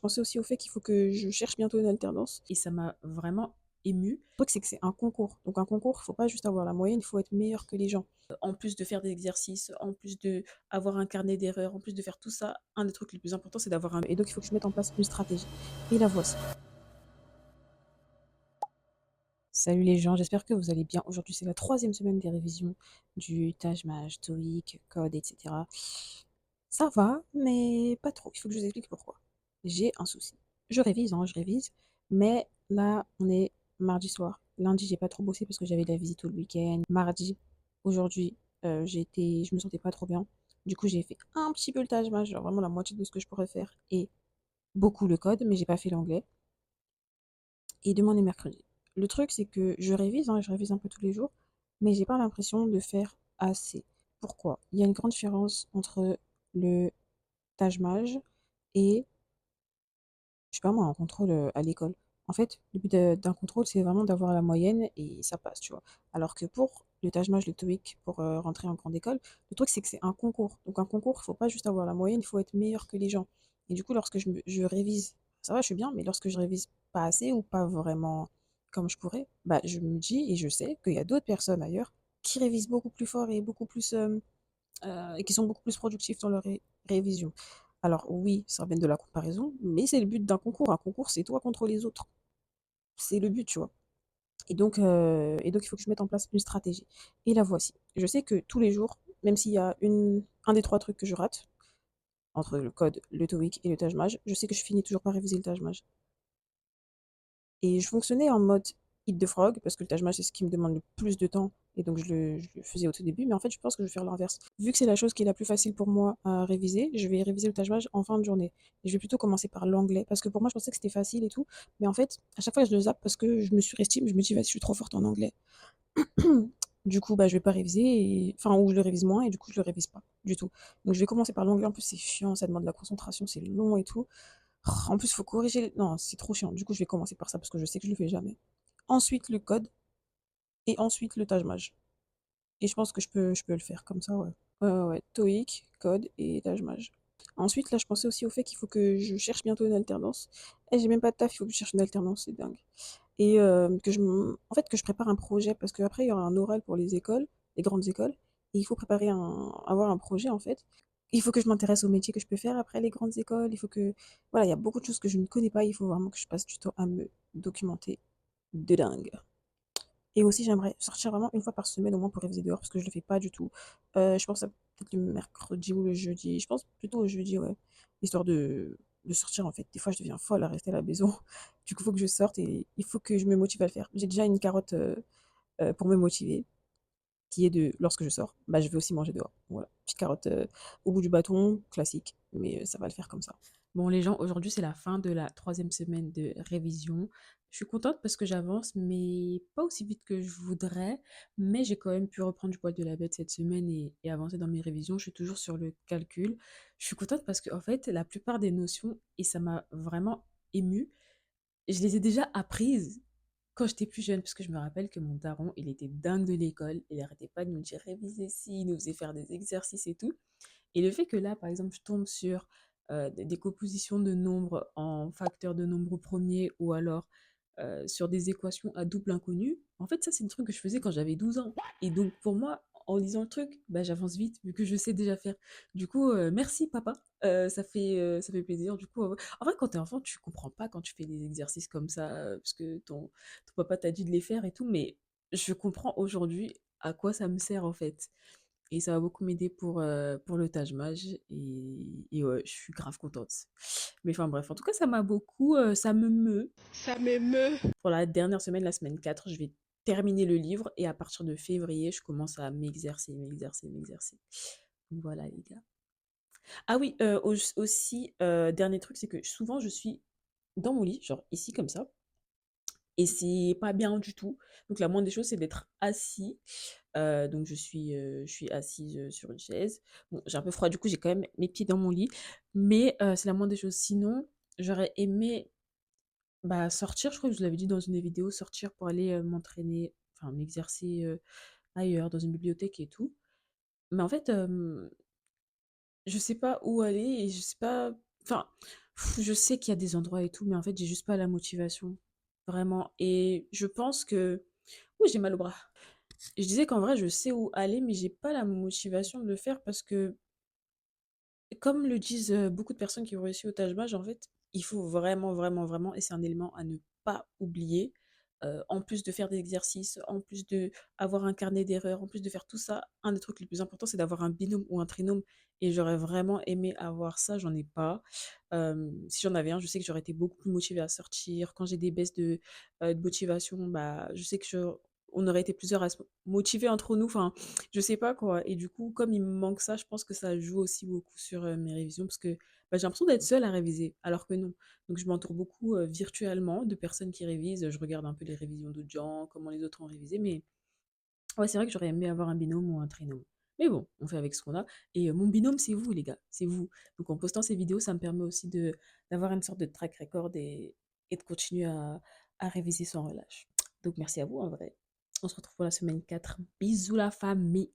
pensais aussi au fait qu'il faut que je cherche bientôt une alternance et ça m'a vraiment émue. Le truc, c'est que c'est un concours. Donc un concours, il faut pas juste avoir la moyenne, il faut être meilleur que les gens. En plus de faire des exercices, en plus de avoir un carnet d'erreurs, en plus de faire tout ça, un des trucs les plus importants, c'est d'avoir un... Et donc, il faut que je mette en place une stratégie. Et la voici. Salut les gens, j'espère que vous allez bien. Aujourd'hui, c'est la troisième semaine des révisions du Taj Mahal, TOEIC, Code, etc. Ça va, mais pas trop. Il faut que je vous explique pourquoi. J'ai un souci. Je révise, mais là, on est mardi soir. Lundi, j'ai pas trop bossé parce que j'avais de la visite tout le week-end. Mardi, aujourd'hui, je me sentais pas trop bien. Du coup, j'ai fait un petit peu le Taj Mahal, genre vraiment la moitié de ce que je pourrais faire et beaucoup le code, mais j'ai pas fait l'anglais. Et demain, on est mercredi. Le truc, c'est que je révise un peu tous les jours, mais j'ai pas l'impression de faire assez. Pourquoi? Il y a une grande différence entre le Taj Mahal et, je sais pas moi, un contrôle à l'école. En fait, le but d'un contrôle, c'est vraiment d'avoir la moyenne et ça passe, tu vois. Alors que pour le Taj Mahal, le TOEIC, pour rentrer en grande école, le truc, c'est que c'est un concours. Donc un concours, il faut pas juste avoir la moyenne, il faut être meilleur que les gens. Et du coup, lorsque je révise, ça va, je suis bien, mais lorsque je révise pas assez ou pas vraiment comme je pourrais, bah, je me dis et je sais qu'il y a d'autres personnes ailleurs qui révisent beaucoup plus fort et beaucoup plus et qui sont beaucoup plus productifs dans leur révision. Alors oui, ça ramène de la comparaison, mais c'est le but d'un concours. Un concours, c'est toi contre les autres. C'est le but, tu vois. Et donc, il faut que je mette en place une stratégie. Et la voici. Je sais que tous les jours, même s'il y a un des trois trucs que je rate, entre le code, le TOEIC et le Taj Mahal, je sais que je finis toujours par réviser le Taj Mahal. Et je fonctionnais en mode Hit the Frog, parce que le Taj Mahal, c'est ce qui me demande le plus de temps, et donc je le faisais au tout début, mais en fait, je pense que je vais faire l'inverse. Vu que c'est la chose qui est la plus facile pour moi à réviser, je vais réviser le Taj Mahal en fin de journée. Et je vais plutôt commencer par l'anglais, parce que pour moi, je pensais que c'était facile et tout, mais en fait, à chaque fois, je le zappe parce que je me surestime, je me dis, vas-y, je suis trop forte en anglais. Du coup, bah, je vais pas réviser, enfin, ou je le révise moins, et du coup, je le révise pas du tout. Donc, je vais commencer par l'anglais, en plus, c'est chiant, ça demande de la concentration, c'est long et tout. En plus, il faut corriger. Non, c'est trop chiant. Du coup, je vais commencer par ça parce que je sais que je le fais jamais. Ensuite, le code et ensuite le Taj Mahal. Et je pense que je peux le faire comme ça, ouais. Ouais. TOEIC, code et Taj Mahal. Ensuite, là, je pensais aussi au fait qu'il faut que je cherche bientôt une alternance. Et j'ai même pas de taf, il faut que je cherche une alternance, c'est dingue. Et en fait, que je prépare un projet parce qu'après, il y aura un oral pour les écoles, les grandes écoles. Et il faut avoir un projet, en fait. Il faut que je m'intéresse aux métiers que je peux faire après les grandes écoles. Il faut que, voilà, il y a beaucoup de choses que je ne connais pas. Il faut vraiment que je passe du temps à me documenter de dingue. Et aussi, j'aimerais sortir vraiment une fois par semaine au moins pour réviser dehors parce que je le fais pas du tout. Je pense à peut-être le mercredi ou le jeudi. Je pense plutôt au jeudi, ouais. Histoire de sortir en fait. Des fois, je deviens folle à rester à la maison. Du coup, il faut que je sorte et il faut que je me motive à le faire. J'ai déjà une carotte pour me motiver, qui est de lorsque je sors, bah, je vais aussi manger dehors. Voilà, petite carotte au bout du bâton, classique, mais ça va le faire comme ça. Bon, les gens, aujourd'hui, c'est la fin de la troisième semaine de révision. Je suis contente parce que j'avance, mais pas aussi vite que je voudrais. Mais j'ai quand même pu reprendre du poil de la bête cette semaine et avancer dans mes révisions. Je suis toujours sur le calcul. Je suis contente parce qu'en fait, la plupart des notions, et ça m'a vraiment émue, je les ai déjà apprises quand j'étais plus jeune, parce que je me rappelle que mon daron, il était dingue de l'école, il arrêtait pas de nous dire réviser ci, il nous faisait faire des exercices et tout. Et le fait que là, par exemple, je tombe sur des compositions de nombres en facteurs de nombres premiers ou alors sur des équations à double inconnu, en fait, ça, c'est un truc que je faisais quand j'avais 12 ans. Et donc, pour moi, en lisant le truc, bah, j'avance vite vu que je sais déjà faire. Du coup, merci papa, ça fait plaisir. Du coup, en vrai, quand t'es enfant, tu comprends pas quand tu fais des exercices comme ça, parce que ton papa t'a dit de les faire et tout, mais je comprends aujourd'hui à quoi ça me sert en fait. Et ça va beaucoup m'aider pour le Taj Mahal et ouais, je suis grave contente. Mais enfin bref, en tout cas, ça m'a beaucoup, ça me meut. Ça m'émeut. Pour la dernière semaine, la semaine 4 je vais terminer le livre et à partir de février, je commence à m'exercer. Donc voilà les gars. Ah oui, aussi, dernier truc, c'est que souvent je suis dans mon lit, genre ici comme ça, et c'est pas bien du tout. Donc la moindre des choses, c'est d'être assis. Donc je suis assise, sur une chaise. Bon, j'ai un peu froid, du coup, j'ai quand même mes pieds dans mon lit, mais c'est la moindre des choses. Sinon, j'aurais aimé, bah, sortir, je crois que je vous l'avais dit dans une des vidéos, sortir pour aller, m'entraîner, enfin m'exercer, ailleurs, dans une bibliothèque et tout. Mais en fait, je sais pas où aller et je sais pas, enfin, Je sais qu'il y a des endroits et tout, mais en fait, j'ai juste pas la motivation, vraiment. Et je pense que oui, j'ai mal au bras. Je disais qu'en vrai, je sais où aller, mais j'ai pas la motivation de le faire parce que comme le disent, beaucoup de personnes qui ont réussi au Taj Mahal, en fait, il faut vraiment, vraiment, vraiment et c'est un élément à ne pas oublier, en plus de faire des exercices, en plus d'avoir un carnet d'erreurs, en plus de faire tout ça, un des trucs les plus importants, c'est d'avoir un binôme ou un trinôme et j'aurais vraiment aimé avoir ça, j'en ai pas. Si j'en avais un, je sais que j'aurais été beaucoup plus motivée à sortir. Quand j'ai des baisses de motivation, bah, je sais que je on aurait été plusieurs à se motiver entre nous, enfin, je sais pas quoi. Et du coup, comme il me manque ça, je pense que ça joue aussi beaucoup sur mes révisions parce que bah, j'ai l'impression d'être seule à réviser, alors que non. Donc je m'entoure beaucoup virtuellement de personnes qui révisent. Je regarde un peu les révisions d'autres gens, comment les autres ont révisé. Mais ouais, c'est vrai que j'aurais aimé avoir un binôme ou un trinôme. Mais bon, on fait avec ce qu'on a. Et mon binôme, c'est vous, les gars. C'est vous. Donc en postant ces vidéos, ça me permet aussi d'avoir une sorte de track record et de continuer à réviser sans relâche. Donc merci à vous, en vrai. On se retrouve pour la semaine 4. Bisous la famille.